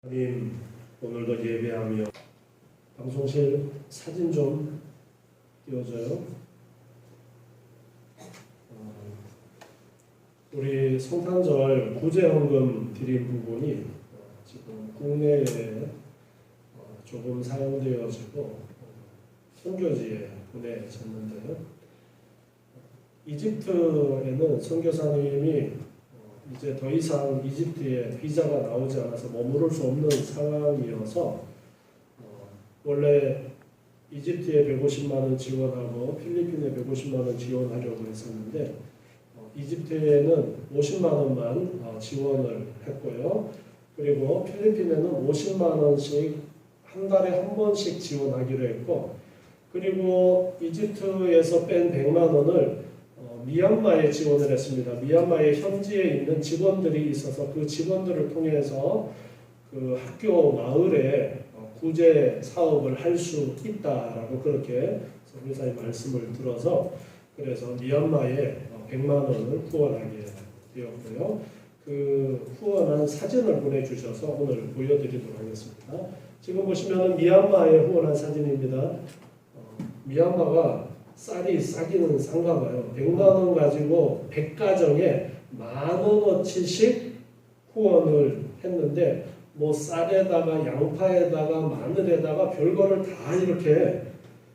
하나님, 오늘도 예배하며 방송실 사진 좀 띄워줘요. 우리 성탄절 구제헌금 드린 부분이 지금 국내에 조금 사용되어지고 선교지에 보내졌는데요. 이집트에는 선교사님이 이제 더 이상 이집트에 비자가 나오지 않아서 머무를 수 없는 상황이어서 원래 이집트에 150만 원 지원하고 필리핀에 150만 원 지원하려고 했었는데 이집트에는 50만 원만 지원을 했고요. 그리고 필리핀에는 50만 원씩 한 달에 한 번씩 지원하기로 했고, 그리고 이집트에서 뺀 100만 원을 미얀마에 지원을 했습니다. 미얀마의 현지에 있는 직원들이 있어서 그 직원들을 통해서 그 학교 마을에 구제 사업을 할 수 있다라고 그렇게 선교사의 말씀을 들어서 그래서 미얀마에 100만 원을 후원하게 되었고요. 그 후원한 사진을 보내주셔서 오늘 보여드리도록 하겠습니다. 지금 보시면 미얀마에 후원한 사진입니다. 미얀마가 쌀이 싸기는 싼가 봐요. 100만 원 가지고 100가정에 10,000원어치씩 후원을 했는데 뭐 쌀에다가 양파에다가 마늘에다가 별거를 다 이렇게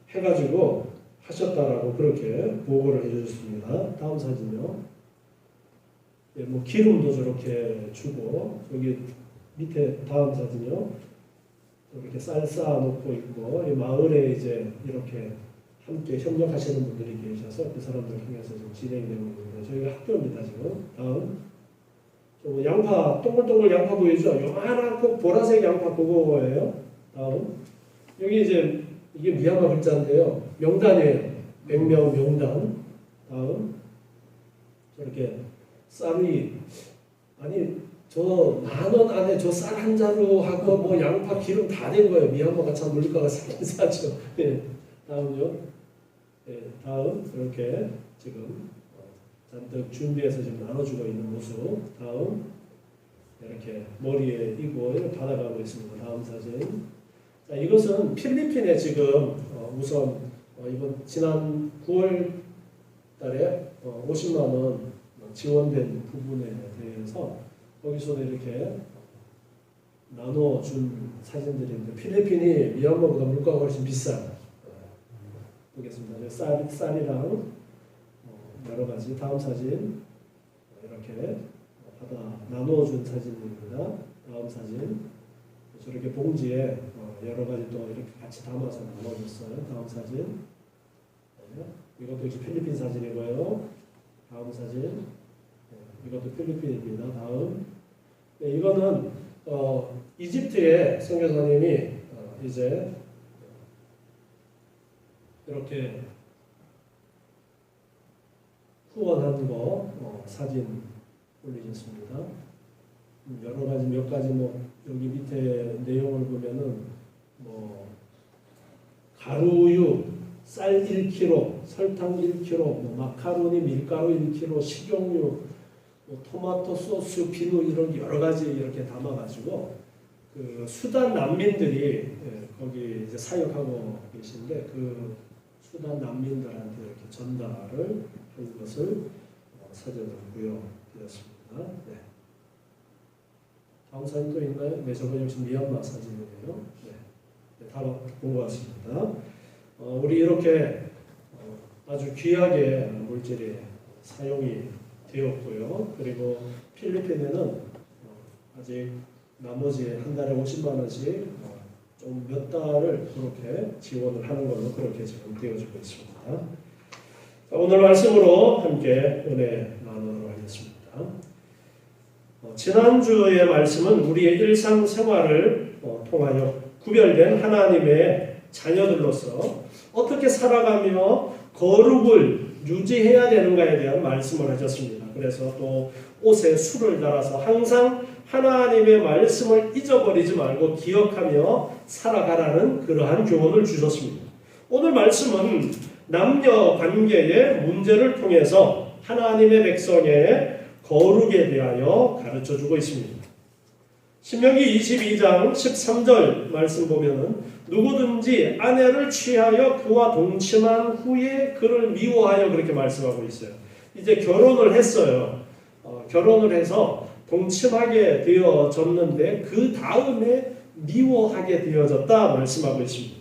해가지고 하셨다라고 그렇게 보고를 해주셨습니다. 다음 사진요. 예, 뭐 기름도 저렇게 주고 여기 밑에 다음 사진요. 이렇게 쌀 쌓아놓고 있고 이 마을에 이제 이렇게 함께 협력하시는 분들이 계셔서 그 사람들 통해서 지금 진행되고 있는데 저희가 학교입니다 지금. 다음 양파 동글동글 양파 보이죠? 요만하고 보라색 양파 그거예요. 다음 여기 이제 이게 미얀마 글자인데요. 명단이에요. 100명 명단. 다음 저렇게 쌀이 아니 저 10,000원 안에 저 쌀 한 자루 하고 뭐 양파 기름 다 된 거예요. 미얀마가 참 물가가 싸긴 싸죠. 네. 다음요. 네, 다음 이렇게 지금 잔뜩 준비해서 지금 나눠주고 있는 모습. 다음 이렇게 머리에 이고 받아가고 있습니다. 다음 사진. 자, 이것은 필리핀에 지금 우선 이번 지난 9월 달에 50만 원 지원된 부분에 대해서 거기서 이렇게 나눠준 사진들인데 필리핀이 미얀마보다 물가가 훨씬 비싸요. 보겠습니다. 쌀이랑 여러 가지. 다음 사진 이렇게 받아 나눠준 사진입니다. 다음 사진 저렇게 봉지에 여러 가지 또 이렇게 같이 담아서 나눠줬어요. 다음 사진 이것도 이제 필리핀 사진이고요. 다음 사진 이것도 필리핀입니다. 다음 이거는 이집트의 선교사님이 이제 이렇게 후원한 거 사진 올리셨습니다. 여러 가지 몇 가지 뭐 여기 밑에 내용을 보면은 뭐 가루우유 쌀 1kg, 설탕 1kg, 뭐 마카로니 밀가루 1kg, 식용유, 뭐 토마토 소스, 비누 이런 여러 가지 이렇게 담아가지고 그 수단 난민들이 거기 이제 사역하고 계신데 그 수단 난민들한테 이렇게 전달을 한 것을 사진으로 보여드렸습니다. 네. 다음 사진 또 있나요? 네, 저건 역시 미얀마 사진이에요. 네, 다 본 것 같습니다. 우리 이렇게 아주 귀하게 물질이 사용이 되었고요. 그리고 필리핀에는 아직 나머지 한 달에 50만 원씩 좀 몇 달을 그렇게 지원을 하는 걸로 그렇게 지금 되어지고 있습니다. 자, 오늘 말씀으로 함께 은혜 나누도록 하겠습니다. 지난주의 말씀은 우리의 일상생활을 통하여 구별된 하나님의 자녀들로서 어떻게 살아가며 거룩을 유지해야 되는가에 대한 말씀을 하셨습니다. 그래서 또 옷에 술을 달아서 항상 하나님의 말씀을 잊어버리지 말고 기억하며 살아가라는 그러한 교훈을 주셨습니다. 오늘 말씀은 남녀 관계의 문제를 통해서 하나님의 백성의 거룩에 대하여 가르쳐주고 있습니다. 신명기 22장 13절 말씀 보면은 누구든지 아내를 취하여 그와 동침한 후에 그를 미워하여 그렇게 말씀하고 있어요. 이제 결혼을 했어요. 결혼을 해서 동침하게 되어졌는데 그 다음에 미워하게 되어졌다 말씀하고 있습니다.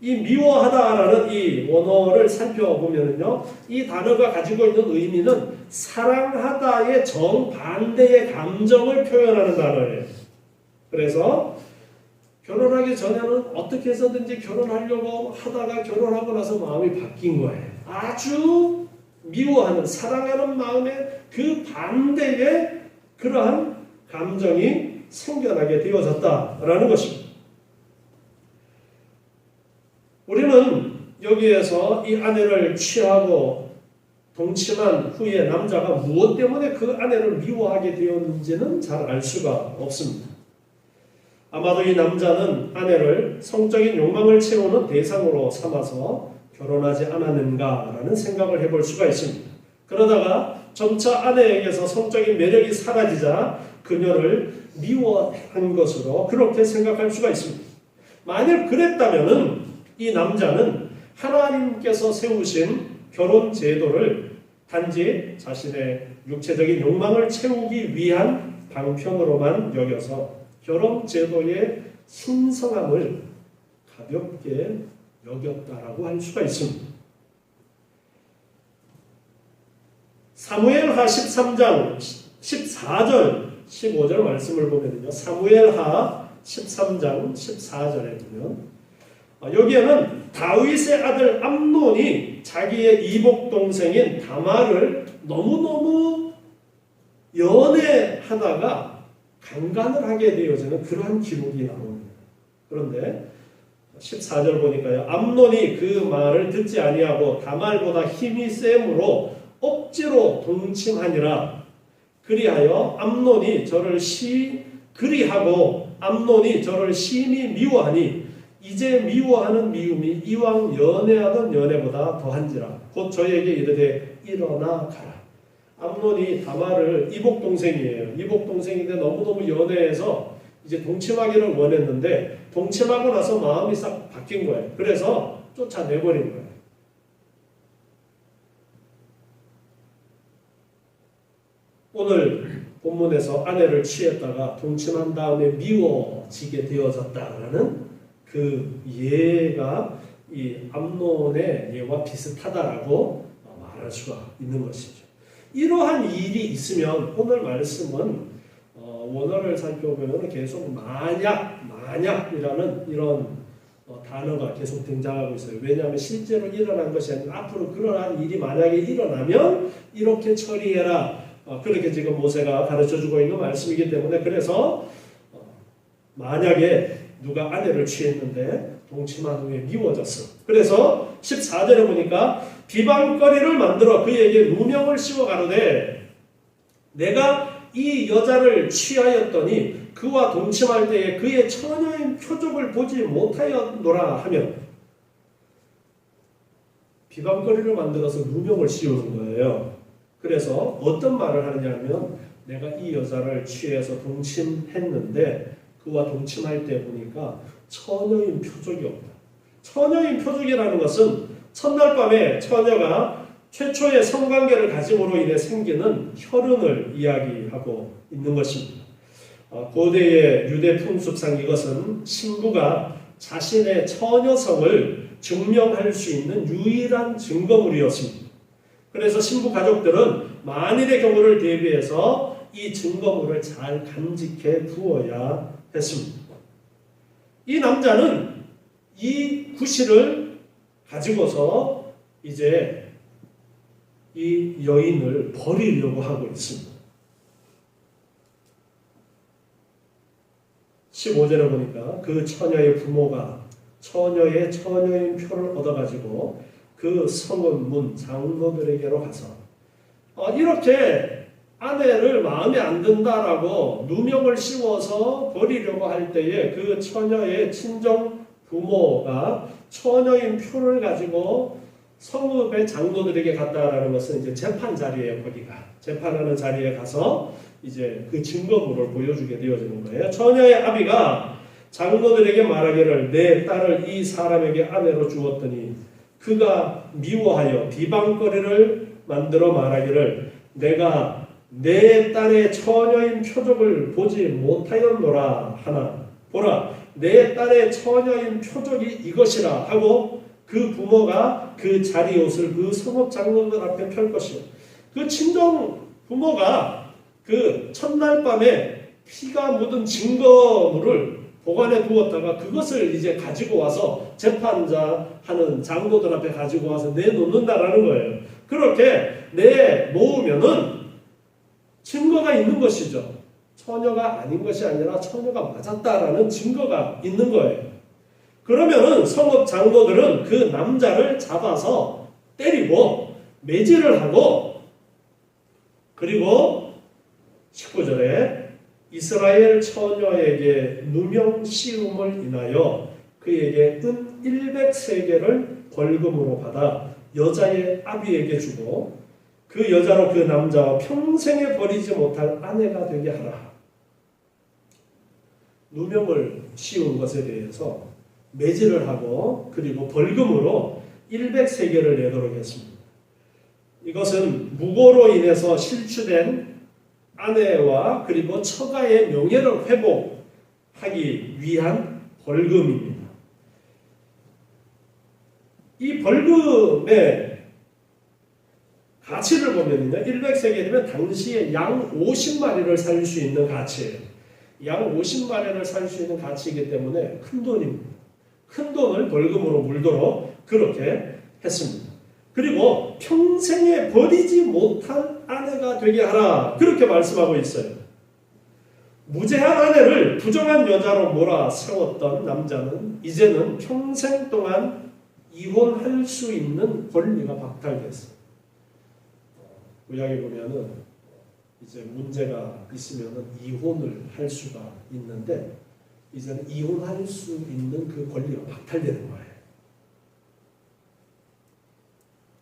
이 미워하다라는 이 원어를 살펴보면요, 이 단어가 가지고 있는 의미는 사랑하다의 정반대의 감정을 표현하는 단어예요. 그래서 결혼하기 전에는 어떻게 해서든지 결혼하려고 하다가 결혼하고 나서 마음이 바뀐 거예요. 아주 미워하는, 사랑하는 마음의 그 반대의 그러한 감정이 생겨나게 되어졌다라는 것입니다. 우리는 여기에서 이 아내를 취하고 동침한 후에 남자가 무엇 때문에 그 아내를 미워하게 되었는지는 잘 알 수가 없습니다. 아마도 이 남자는 아내를 성적인 욕망을 채우는 대상으로 삼아서 결혼하지 않았는가라는 생각을 해볼 수가 있습니다. 그러다가 점차 아내에게서 성적인 매력이 사라지자 그녀를 미워한 것으로 그렇게 생각할 수가 있습니다. 만약 그랬다면은 이 남자는 하나님께서 세우신 결혼 제도를 단지 자신의 육체적인 욕망을 채우기 위한 방편으로만 여겨서 결혼 제도의 신성함을 가볍게 여겼다라고 할 수가 있습니다. 사무엘하 13장 14절 15절 말씀을 보면요, 사무엘하 13장 14절에 보면 여기에는 다윗의 아들 암논이 자기의 이복 동생인 다말을 너무너무 연애하다가 강간을 하게 되어지는 그러한 기록이 나옵니다. 그런데 14절 보니까요, 암논이 그 말을 듣지 아니하고 다말보다 힘이 세므로 억지로 동침하니라. 그리하여 암논이 저를 심히 미워하니 이제 미워하는 미움이 이왕 연애하던 연애보다 더한지라. 곧 저에게 이르되 일어나 가라. 암논이 다말을 이복 동생이에요. 이복 동생인데 너무너무 연애해서 이제 동침하기를 원했는데 동침하고 나서 마음이 싹 바뀐 거예요. 그래서 쫓아내버린 거예요. 오늘 본문에서 아내를 취했다가 동침한 다음에 미워지게 되어졌다라는 그 예가 이 암논의 예와 비슷하다라고 말할 수가 있는 것이죠. 이러한 일이 있으면 오늘 말씀은 원어를 살펴보면 계속 만약이라는 이런 단어가 계속 등장하고 있어요. 왜냐하면 실제로 일어난 것이 아니라 앞으로 그러한 일이 만약에 일어나면 이렇게 처리해라. 그렇게 지금 모세가 가르쳐주고 있는 말씀이기 때문에, 그래서 만약에 누가 아내를 취했는데 동침한 후에 미워졌어. 그래서 14절에 보니까 비방거리를 만들어 그에게 누명을 씌워 가로되 내가 이 여자를 취하였더니 그와 동침할 때에 그의 처녀인 표적을 보지 못하였노라 하며, 비방거리를 만들어서 누명을 씌우는 거예요. 그래서 어떤 말을 하느냐면, 내가 이 여자를 취해서 동침했는데 그와 동침할 때 보니까 처녀인 표적이 없다. 처녀인 표적이라는 것은 첫날 밤에 처녀가 최초의 성관계를 가짐으로 인해 생기는 혈흔을 이야기하고 있는 것입니다. 고대의 유대 풍습상 이것은 신부가 자신의 처녀성을 증명할 수 있는 유일한 증거물이었습니다. 그래서 신부 가족들은 만일의 경우를 대비해서 이 증거물을 잘 간직해 두어야 했습니다. 이 남자는 이 구실을 가지고서 이제 이 여인을 버리려고 하고 있습니다. 15절에 보니까 그 처녀의 부모가 처녀의 처녀인 표를 얻어가지고 그 성읍 문 장로들에게로 가서 이렇게 아내를 마음에 안 든다라고 누명을 씌워서 버리려고 할 때에 그 처녀의 친정 부모가 처녀인 표를 가지고 성읍의 장로들에게 갔다라는 것은 이제 재판 자리에, 거기가 재판하는 자리에 가서 이제 그 증거물을 보여주게 되어지는 거예요. 처녀의 아비가 장로들에게 말하기를 내 딸을 이 사람에게 아내로 주었더니 그가 미워하여 비방거리를 만들어 말하기를 내가 내 딸의 처녀인 표적을 보지 못하였노라 하나 보라 내 딸의 처녀인 표적이 이것이라 하고 그 부모가 그 자리 옷을 그 성읍 장로들 앞에 펼 것이요 그 친정 부모가 그 첫날 밤에 피가 묻은 증거물을 보관해 두었다가 그것을 이제 가지고 와서 재판자 하는 장로들 앞에 가지고 와서 내놓는다라는 거예요. 그렇게 내놓으면은 증거가 있는 것이죠. 처녀가 아닌 것이 아니라 처녀가 맞았다라는 증거가 있는 거예요. 그러면은 성읍 장로들은 그 남자를 잡아서 때리고 매질을 하고 그리고 19절에 이스라엘 처녀에게 누명 씌움을 인하여 그에게 은 100세겔을 벌금으로 받아 여자의 아비에게 주고 그 여자로 그 남자와 평생에 버리지 못할 아내가 되게 하라. 누명을 씌운 것에 대해서 매질을 하고 그리고 벌금으로 100세겔을 내도록 했습니다. 이것은 무고로 인해서 실추된 아내와 그리고 처가의 명예를 회복하기 위한 벌금입니다. 이 벌금의 가치를 보면요. 100세겔이면 당시에 양 50마리를 살 수 있는 가치예요. 양 50마리를 살 수 있는 가치이기 때문에 큰 돈입니다. 큰 돈을 벌금으로 물도록 그렇게 했습니다. 그리고 평생에 버리지 못한 아내가 되게 하라. 그렇게 말씀하고 있어요. 무죄한 아내를 부정한 여자로 몰아세웠던 남자는 이제는 평생 동안 이혼할 수 있는 권리가 박탈됐어요. 구약에 보면은 이제 문제가 있으면은 이혼을 할 수가 있는데 이제는 이혼할 수 있는 그 권리가 박탈되는 거예요.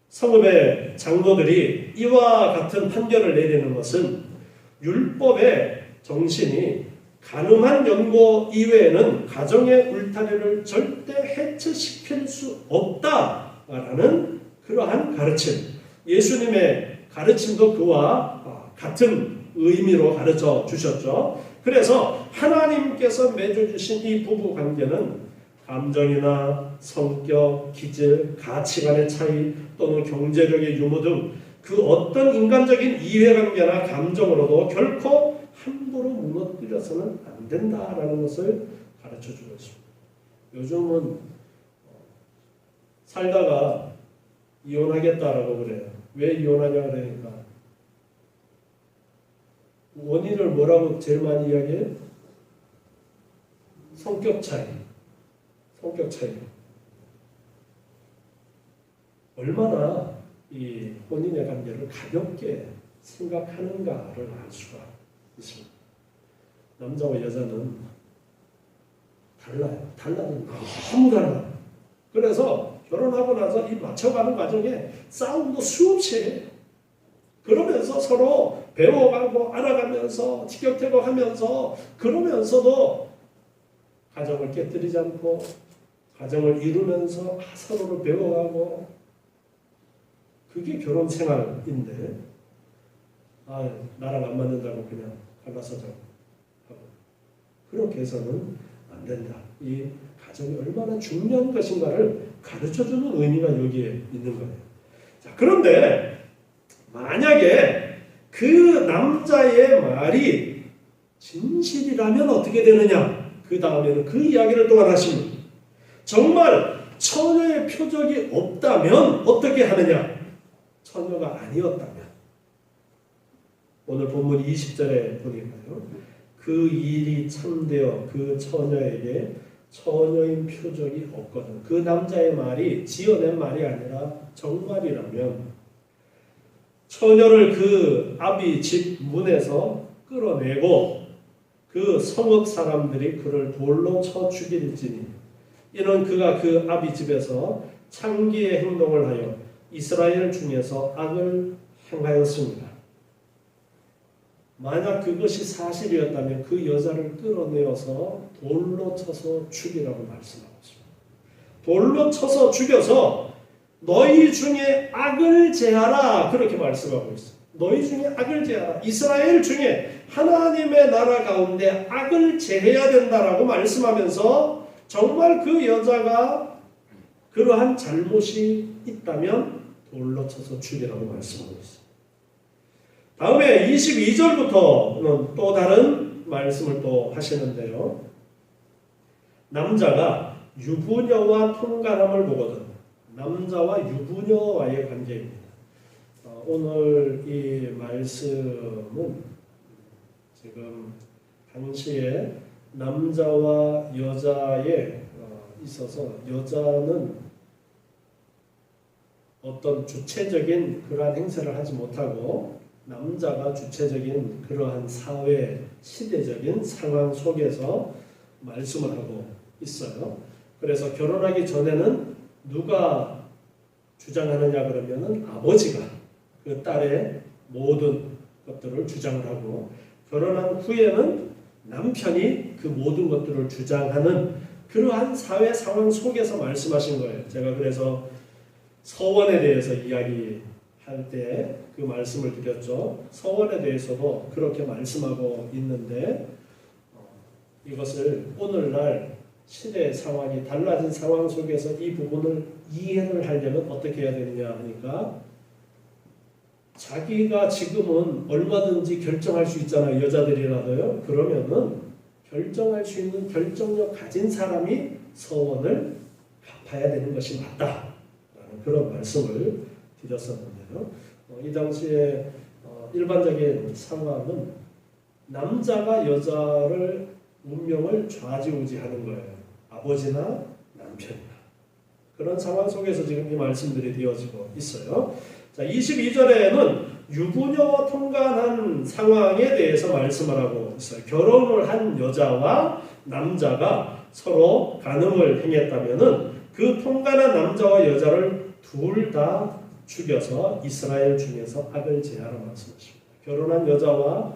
성읍의 장로들이 이와 같은 판결을 내리는 것은 율법의 정신이 가늠한 연고 이외에는 가정의 울타리를 절대 해체시킬 수 없다라는 그러한 가르침. 예수님의 가르침도 그와 같은 의미로 가르쳐 주셨죠. 그래서 하나님께서 맺어주신 이 부부 관계는 감정이나 성격, 기질, 가치관의 차이 또는 경제력의 유무 등 그 어떤 인간적인 이해관계나 감정으로도 결코 함부로 무너뜨려서는 안 된다라는 것을 가르쳐주고 있습니다. 요즘은 살다가 이혼하겠다라고 그래요. 왜 이혼하냐 그러니까 원인을 뭐라고 제일 많이 이야기해요? 성격 차이. 성격 차이. 얼마나 이 혼인의 관계를 가볍게 생각하는가를 알 수가 있습니다. 남자와 여자는 달라요. 달라는 너무 달라요. 그래서 결혼하고 나서 이 맞춰가는 과정에 싸움도 수없이 해요. 그러면서 서로 배워가고 알아가면서 티격태격하면서 그러면서도 가정을 깨뜨리지 않고 가정을 이루면서 서로를 배워가고 그게 결혼 생활인데 나랑 안 맞는다고 그냥 갈라서자고 하고 그렇게 해서는 안 된다. 이 가정이 얼마나 중요한 것인가를 가르쳐주는 의미가 여기에 있는 거예요. 자, 그런데 만약에 그 남자의 말이 진실이라면 어떻게 되느냐? 그 다음에는 그 이야기를 또 하십니다. 정말 처녀의 표적이 없다면 어떻게 하느냐? 처녀가 아니었다면 오늘 본문 20절에 보니까요. 그 일이 참되어 그 처녀에게 처녀인 표적이 없거든. 그 남자의 말이 지어낸 말이 아니라 정말이라면 처녀를 그 아비 집 문에서 끌어내고 그 성읍 사람들이 그를 돌로 쳐 죽일지니 이는 그가 그 아비 집에서 창기의 행동을 하여 이스라엘 중에서 악을 행하였습니다. 만약 그것이 사실이었다면 그 여자를 끌어내어서 돌로 쳐서 죽이라고 말씀하고 있습니다. 돌로 쳐서 죽여서 너희 중에 악을 제하라 그렇게 말씀하고 있어요. 너희 중에 악을 제하라. 이스라엘 중에 하나님의 나라 가운데 악을 제해야 된다라고 말씀하면서 정말 그 여자가 그러한 잘못이 있다면 돌로 쳐서 죽이라고 말씀하고 있어요. 다음에 22절부터는 또 다른 말씀을 또 하시는데요. 남자가 유부녀와 통간함을 보거든. 남자와 유부녀와의 관계입니다. 오늘 이 말씀은 지금 당시에 남자와 여자에 있어서 여자는 어떤 주체적인 그러한 행세를 하지 못하고 남자가 주체적인 그러한 사회 시대적인 상황 속에서 말씀을 하고 있어요. 그래서 결혼하기 전에는 누가 주장하느냐 그러면은 아버지가 그 딸의 모든 것들을 주장을 하고 결혼한 후에는 남편이 그 모든 것들을 주장하는 그러한 사회 상황 속에서 말씀하신 거예요. 제가 그래서 서원에 대해서 이야기할 때 그 말씀을 드렸죠. 서원에 대해서도 그렇게 말씀하고 있는데 이것을 오늘날 시대 상황이 달라진 상황 속에서 이 부분을 이해를 하려면 어떻게 해야 되느냐 하니까 자기가 지금은 얼마든지 결정할 수 있잖아요. 여자들이라도요. 그러면은 결정할 수 있는 결정력 가진 사람이 서원을 갚아야 되는 것이 맞다라는 그런 말씀을 드렸었는데요. 이 당시에 일반적인 상황은 남자가 여자를 운명을 좌지우지하는 거예요. 아버지나 남편이나. 그런 상황 속에서 지금 이 말씀들이 되어지고 있어요. 자, 22절에는 유부녀와 통간한 상황에 대해서 말씀을 하고 있어요. 결혼을 한 여자와 남자가 서로 간음을 행했다면은 그 통간한 남자와 여자를 둘 다 죽여서 이스라엘 중에서 악을 제하라 말씀하십니다. 결혼한 여자와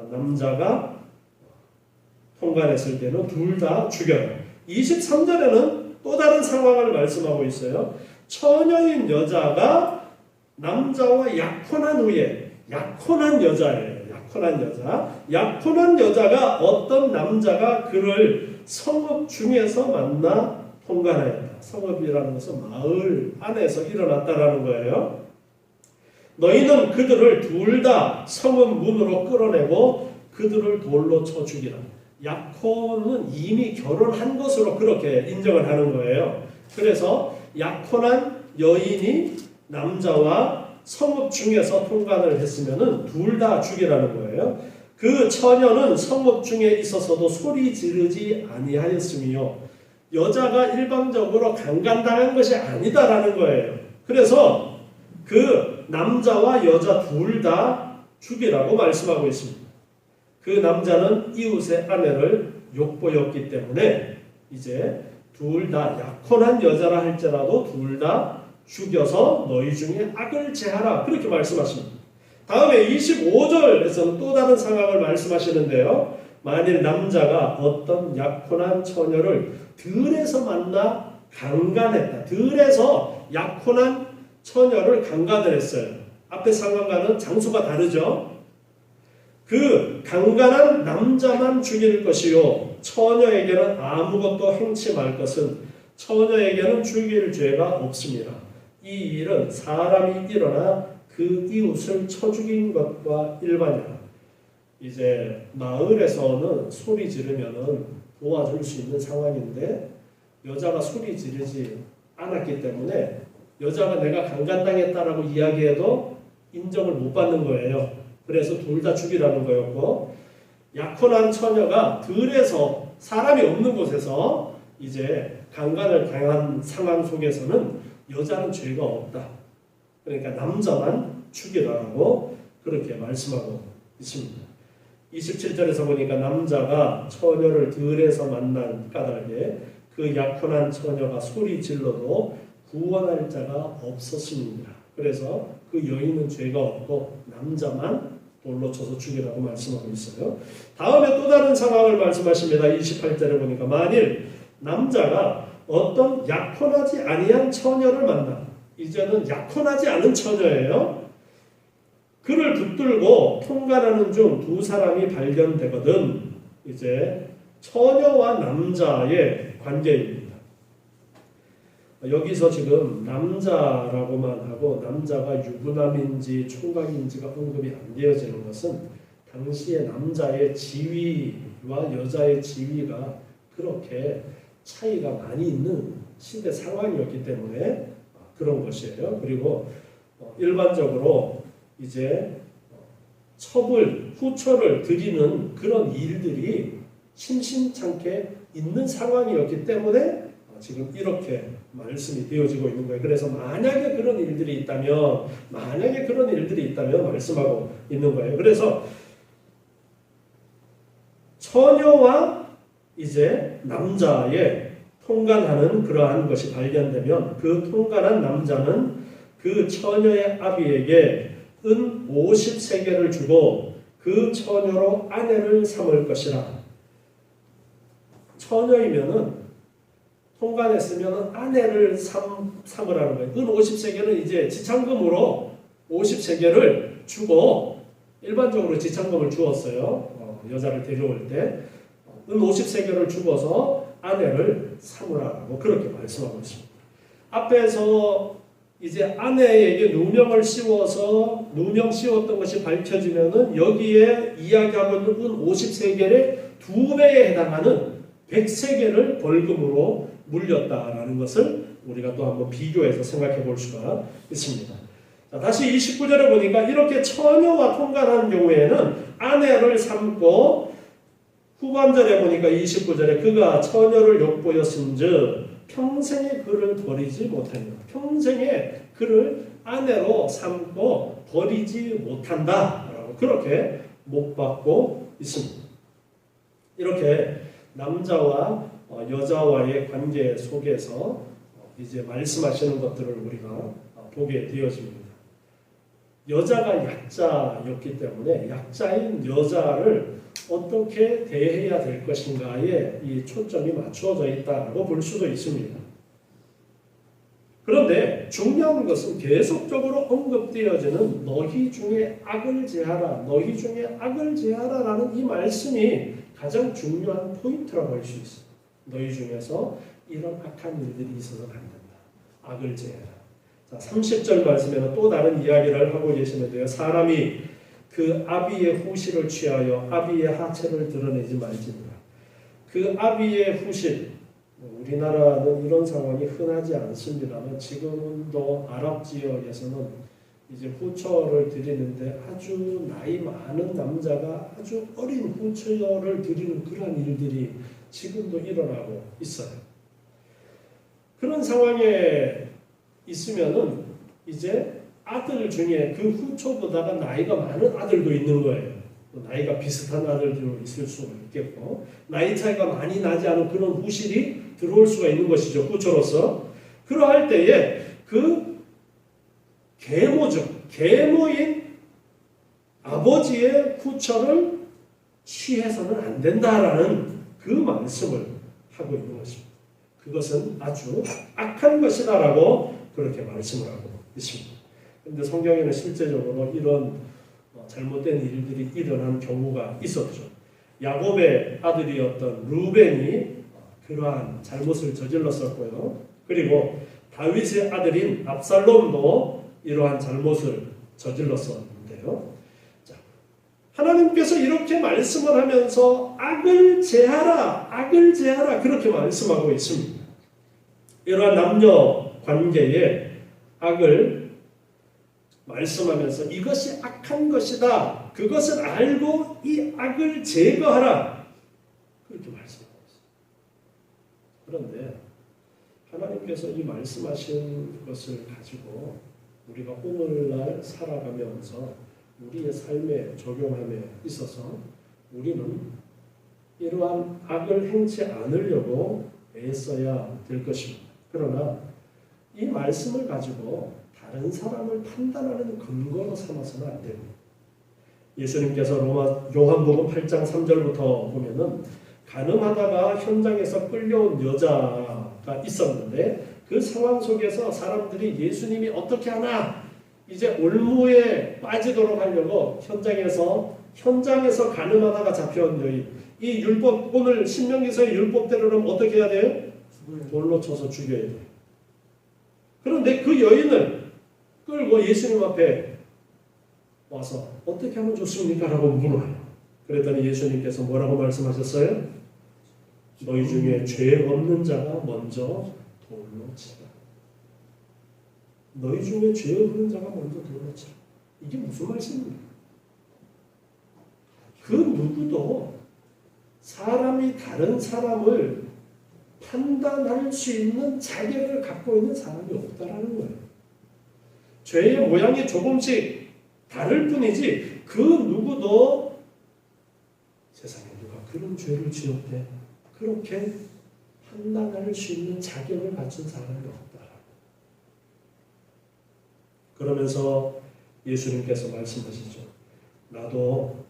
남자가 통간했을 때는 둘 다 죽여라. 23절에는 또 다른 상황을 말씀하고 있어요. 처녀인 여자가 남자와 약혼한 후에 약혼한 여자예요. 약혼한 여자가 어떤 남자가 그를 성읍 중에서 만나 통간하였다. 성읍이라는 것은 마을 안에서 일어났다라는 거예요. 너희는 그들을 둘 다 성읍 문으로 끌어내고 그들을 돌로 쳐 죽이라. 약혼은 이미 결혼한 것으로 그렇게 인정을 하는 거예요. 그래서 약혼한 여인이 남자와 성읍 중에서 통간을 했으면은 둘 다 죽이라는 거예요. 그 처녀는 성읍 중에 있어서도 소리 지르지 아니하였으며 여자가 일방적으로 강간당한 것이 아니다라는 거예요. 그래서 그 남자와 여자 둘 다 죽이라고 말씀하고 있습니다. 그 남자는 이웃의 아내를 욕보였기 때문에 이제 둘 다 약혼한 여자라 할지라도 둘 다 죽여서 너희 중에 악을 제하라 그렇게 말씀하십니다. 다음에 25절에서는 또 다른 상황을 말씀하시는데요. 만일 남자가 어떤 약혼한 처녀를 들에서 만나 강간했다. 들에서 약혼한 처녀를 강간을 했어요. 앞에 상황과는 장소가 다르죠. 그 강간한 남자만 죽일 것이요 처녀에게는 아무것도 행치 말 것은 처녀에게는 죽일 죄가 없습니다. 이 일은 사람이 일어나 그 이웃을 쳐 죽인 것과 일반이라. 이제 마을에서는 소리 지르면은 도와줄 수 있는 상황인데 여자가 소리 지르지 않았기 때문에 여자가 내가 강간당했다라고 이야기해도 인정을 못 받는 거예요. 그래서 둘 다 죽이라는 거였고 약혼한 처녀가 들에서 사람이 없는 곳에서 이제 강간을 당한 상황 속에서는 여자는 죄가 없다. 그러니까 남자만 죽이라고 그렇게 말씀하고 있습니다. 27절에서 보니까 남자가 처녀를 들에서 만난 까닭에 그 약혼한 처녀가 소리 질러도 구원할 자가 없었습니다. 그래서 그 여인은 죄가 없고 남자만 돌로 쳐서 죽이라고 말씀하고 있어요. 다음에 또 다른 상황을 말씀하십니다. 28절에 보니까 만일 남자가 어떤 약혼하지 아니한 처녀를 만나, 이제는 약혼하지 않은 처녀예요. 그를 붙들고 통관하는 중 두 사람이 발견되거든 이제 처녀와 남자의 관계입니다. 여기서 지금 남자라고만 하고 남자가 유부남인지 총각인지가 언급이 안 되어지는 것은 당시의 남자의 지위와 여자의 지위가 그렇게 차이가 많이 있는 시대 상황이었기 때문에 그런 것이에요. 그리고 일반적으로 이제 후처를 드리는 그런 일들이 심심찮게 있는 상황이었기 때문에 지금 이렇게 말씀이 되어지고 있는 거예요. 그래서 만약에 그런 일들이 있다면 말씀하고 있는 거예요. 그래서 처녀와 이제 남자의 통관하는 그러한 것이 발견되면 그 통관한 남자는 그 처녀의 아비에게 은 50세겔을 주고 그 처녀로 아내를 삼을 것이라. 처녀이면은 통관했으면 아내를 삼으라는 거예요. 은 50세겔은 이제 지참금으로 50세겔을 주고 일반적으로 지참금을 주었어요. 여자를 데려올 때. 은 50세겔을 주고서 아내를 삼으라고 그렇게 말씀하고 있습니다. 앞에서 이제 아내에게 누명을 씌웠던 것이 밝혀지면은 여기에 이야기하고 있는 은 50세겔의 2배에 해당하는 100세겔을 벌금으로 물렸다라는 것을 우리가 또 한번 비교해서 생각해 볼 수가 있습니다. 자, 다시 29절에 보니까 이렇게 처녀와 통관한 경우에는 아내를 삼고 후반절에 보니까 29절에 그가 처녀를 욕보였은즉 평생에 그를 버리지 못한다. 평생에 그를 아내로 삼고 버리지 못한다라고 그렇게 못받고 있습니다. 이렇게 남자와 여자와의 관계 속에서 이제 말씀하시는 것들을 우리가 보게 되어집니다. 여자가 약자였기 때문에 약자인 여자를 어떻게 대해야 될 것인가에 이 초점이 맞추어져 있다고 볼 수도 있습니다. 그런데 중요한 것은 계속적으로 언급되어지는 너희 중에 악을 제하라, 너희 중에 악을 제하라라는 이 말씀이 가장 중요한 포인트라고 할 수 있어요. 너희 중에서 이런 악한 일들이 있어서는 안 된다. 악을 제하라. 자, 30절 말씀에는 또 다른 이야기를 하고 계시면 돼요. 사람이 그 아비의 후실을 취하여 아비의 하체를 드러내지 말지니라. 그 아비의 후실, 우리나라는 이런 상황이 흔하지 않습니다만 지금도 아랍 지역에서는 이제 후처를 드리는데 아주 나이 많은 남자가 아주 어린 후처를 드리는 그런 일들이 지금도 일어나고 있어요. 그런 상황에 있으면은 이제 아들 중에 그 후처보다가 나이가 많은 아들도 있는 거예요. 나이가 비슷한 아들도 있을 수가 있겠고 나이 차이가 많이 나지 않은 그런 후실이 들어올 수가 있는 것이죠. 후처로서. 그러할 때에 그 계모인 아버지의 후처를 취해서는 안 된다라는 그 말씀을 하고 있는 것입니다. 그것은 아주 악한 것이다라고 그렇게 말씀을 하고 있습니다. 그런데 성경에는 실제적으로 이런 잘못된 일들이 일어난 경우가 있었죠. 야곱의 아들이었던 루벤이 그러한 잘못을 저질렀었고요. 그리고 다윗의 아들인 압살롬도 이러한 잘못을 저질렀었는데요. 자, 하나님께서 이렇게 말씀을 하면서 악을 제하라 그렇게 말씀하고 있습니다. 이러한 남녀 관계에 악을 말씀하면서 이것이 악한 것이다. 그것을 알고 이 악을 제거하라. 그렇게 말씀하고 있습니다. 그런데 하나님께서 이 말씀하신 것을 가지고 우리가 오늘날 살아가면서 우리의 삶에 적용함에 있어서 우리는 이러한 악을 행치 않으려고 애써야 될 것입니다. 그러나 이 말씀을 가지고 다른 사람을 판단하는 근거로 삼아서는 안 됩니다. 예수님께서 요한복음 8장 3절부터 보면은 가늠하다가 현장에서 끌려온 여자가 있었는데 그 상황 속에서 사람들이 예수님이 어떻게 하나 이제 올무에 빠지도록 하려고 현장에서 가늠하다가 잡혀온 여인. 이 율법, 오늘 신명기서의 율법대로는 어떻게 해야 돼요? 돌로 쳐서 죽여야 돼요. 그런데 그 여인을 끌고 예수님 앞에 와서 어떻게 하면 좋습니까? 라고 물어요. 그랬더니 예수님께서 뭐라고 말씀하셨어요? 너희 중에 죄 없는 자가 먼저 돌로 치라. 너희 중에 죄 없는 자가 먼저 돌로 치라. 이게 무슨 말씀입니까? 그 누구도 사람이 다른 사람을 판단할 수 있는 자격을 갖고 있는 사람이 없다라는 거예요. 죄의 모양이 조금씩 다를 뿐이지 그 누구도 세상에 누가 그런 죄를 지었대 그렇게 판단할 수 있는 자격을 갖춘 사람이 없다. 그러면서 예수님께서 말씀하시죠. 나도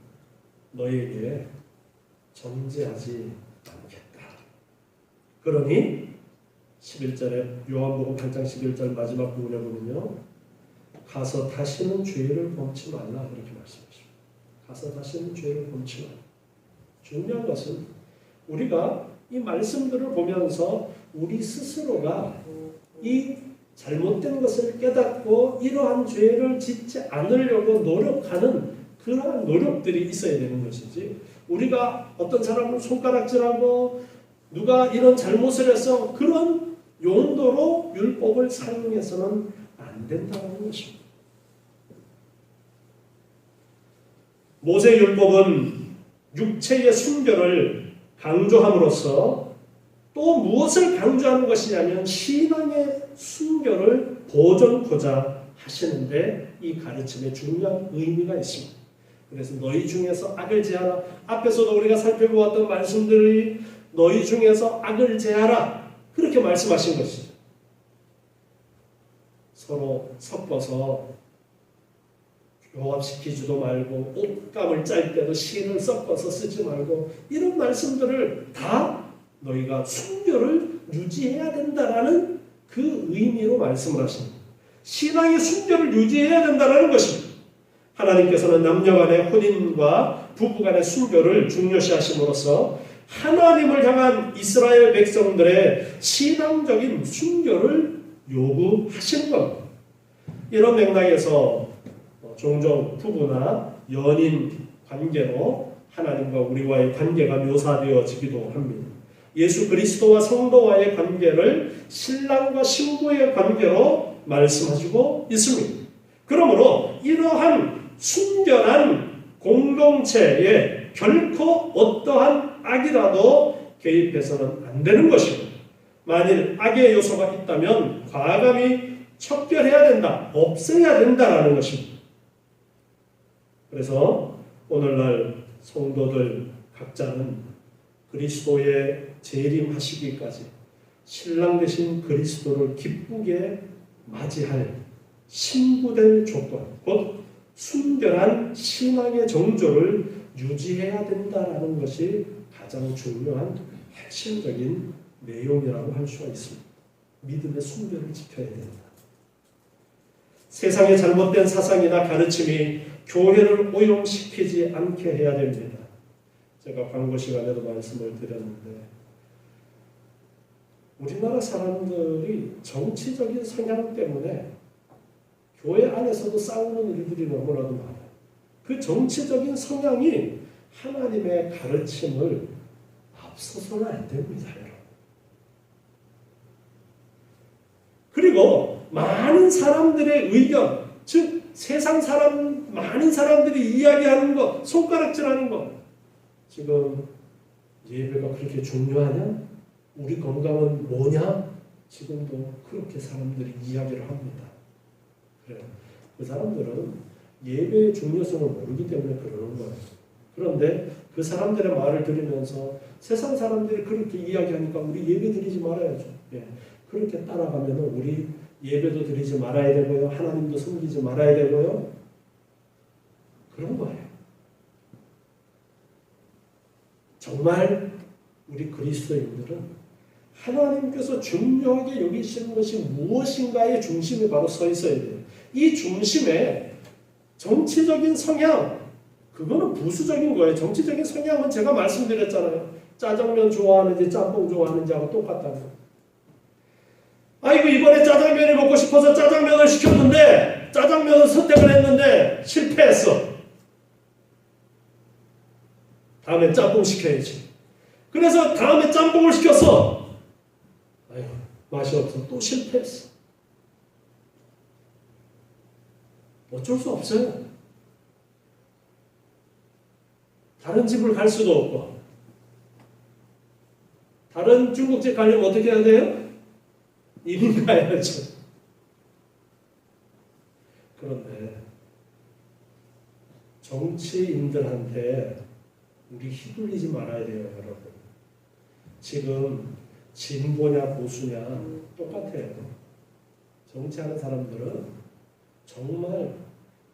너희에게 정죄하지 않겠다. 그러니 11절에 요한복음 8장 11절 마지막 부분에 보면요. 가서 다시는 죄를 범치 말라 그렇게 말씀하십니다. 가서 다시는 죄를 범치 말라. 중요한 것은 우리가 이 말씀들을 보면서 우리 스스로가 이 잘못된 것을 깨닫고 이러한 죄를 짓지 않으려고 노력하는 그러한 노력들이 있어야 되는 것이지 우리가 어떤 사람을 손가락질하고 누가 이런 잘못을 해서 그런 용도로 율법을 사용해서는 안 된다는 것입니다. 모세율법은 육체의 순결을 강조함으로써 또 무엇을 강조하는 것이냐면 신앙의 순결을 보존코자 하시는데 이 가르침에 중요한 의미가 있습니다. 그래서 너희 중에서 악을 제하라. 앞에서도 우리가 살펴보았던 말씀들이 너희 중에서 악을 제하라. 그렇게 말씀하신 것이죠. 서로 섞어서 교합시키지도 말고 옷감을 짤 때도 실을 섞어서 쓰지 말고 이런 말씀들을 다 너희가 순결을 유지해야 된다라는 그 의미로 말씀을 하십니다. 신앙의 순결을 유지해야 된다는 것입니다. 하나님께서는 남녀간의 혼인과 부부간의 순결을 중요시하심으로써 하나님을 향한 이스라엘 백성들의 신앙적인 순결을 요구하시는 겁니다. 이런 맥락에서 종종 부부나 연인 관계로 하나님과 우리와의 관계가 묘사되어지기도 합니다. 예수 그리스도와 성도와의 관계를 신랑과 신부의 관계로 말씀하시고 있습니다. 그러므로 이러한 순결한 공동체에 결코 어떠한 악이라도 개입해서는 안 되는 것입니다. 만일 악의 요소가 있다면 과감히 척결해야 된다, 없애야 된다라는 것입니다. 그래서 오늘날 성도들 각자는 그리스도의 재림하시기까지 신랑 되신 그리스도를 기쁘게 맞이할 신부될 조건, 곧 순결한 신앙의 정조를 유지해야 된다라는 것이 가장 중요한 핵심적인 내용이라고 할 수가 있습니다. 믿음의 순결을 지켜야 된다. 세상의 잘못된 사상이나 가르침이 교회를 오염시키지 않게 해야 됩니다. 제가 광고 시간에도 말씀을 드렸는데 우리나라 사람들이 정치적인 성향 때문에 교회 안에서도 싸우는 일들이 너무나도 많아요. 그 정치적인 성향이 하나님의 가르침을 앞서서는 안 됩니다, 여러분. 그리고 많은 사람들의 의견, 즉 세상 사람, 많은 사람들이 이야기하는 것, 손가락질하는 것. 지금 예배가 그렇게 중요하냐? 우리 건강은 뭐냐? 지금도 그렇게 사람들이 이야기를 합니다. 그래요. 그 사람들은 예배의 중요성을 모르기 때문에 그러는 거예요. 그런데 그 사람들의 말을 들으면서 세상 사람들이 그렇게 이야기하니까 우리 예배 드리지 말아야죠. 예. 그렇게 따라가면 우리 예배도 드리지 말아야 되고요. 하나님도 섬기지 말아야 되고요. 그런 거예요. 정말 우리 그리스도인들은 하나님께서 중요하게 여기시는 것이 무엇인가의 중심에 바로 서 있어야 돼요. 이 중심에 정치적인 성향, 그거는 부수적인 거예요. 정치적인 성향은 제가 말씀드렸잖아요. 짜장면 좋아하는지 짬뽕 좋아하는지 하고 똑같다는 거예요. 아이고 이번에 짜장면이 먹고 싶어서 짜장면을 시켰는데 짜장면을 선택을 했는데 실패했어. 다음에 짬뽕 시켜야지. 그래서 다음에 짬뽕을 시켰어. 아이고 맛이 없어. 또 실패했어. 어쩔 수 없어요. 다른 집을 갈 수도 없고 다른 중국집 가려면 어떻게 해야 돼요? 이민 가야죠. 그런데 정치인들한테 우리 휘둘리지 말아야 돼요, 여러분. 지금 진보냐 보수냐 똑같아요. 정치하는 사람들은 정말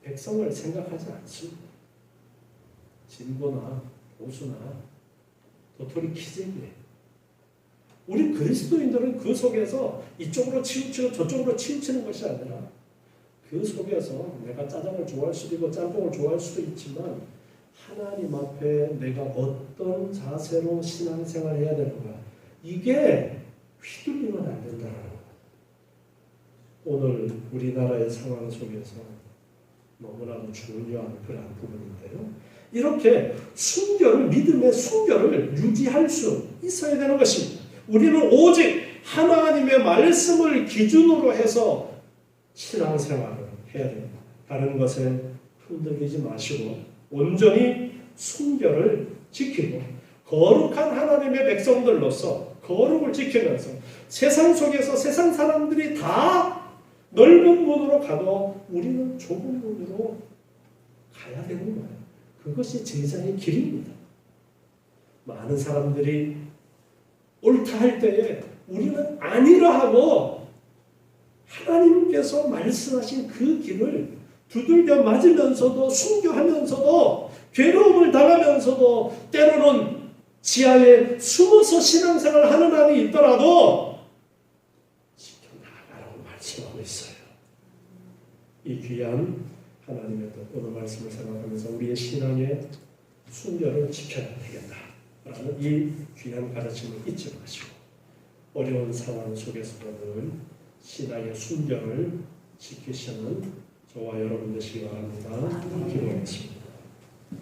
백성을 생각하지 않습니다. 진보나 보수나 도토리 키재기예요. 우리 그리스도인들은 그 속에서 이쪽으로 치우치고 저쪽으로 치우치는 것이 아니라 그 속에서 내가 짜장을 좋아할 수도 있고 짬뽕을 좋아할 수도 있지만 하나님 앞에 내가 어떤 자세로 신앙생활을 해야 되는가, 이게 휘둘리면 안 된다는 거예요. 오늘 우리나라의 상황 속에서 너무나도 중요한 그런 부분인데요. 이렇게 순결을, 믿음의 순결을 유지할 수 있어야 되는 것입니다. 우리는 오직 하나님의 말씀을 기준으로 해서 신앙생활을 해야 됩니다. 다른 것에 흔들리지 마시고 온전히 순결을 지키고 거룩한 하나님의 백성들로서 거룩을 지키면서 세상 속에서 세상 사람들이 다 넓은 문으로 가도 우리는 좁은 문으로 가야 되는 거예요. 그것이 제자의 길입니다. 많은 사람들이 옳다 할 때에 우리는 아니라 하고 하나님께서 말씀하신 그 길을 두들겨 맞으면서도 순교하면서도 괴로움을 당하면서도 때로는 지하에 숨어서 신앙생활을 하는 한이 있더라도 지켜나가라고 말씀하고 있어요. 이 귀한 하나님의 오늘 말씀을 생각하면서 우리의 신앙의 순결을 지켜야 되겠다라는 이 귀한 가르침을 잊지 마시고 어려운 상황 속에서는 신앙의 순결을 지키시는 저와 여러분 되시기 바랍니다. 기도하겠습니다.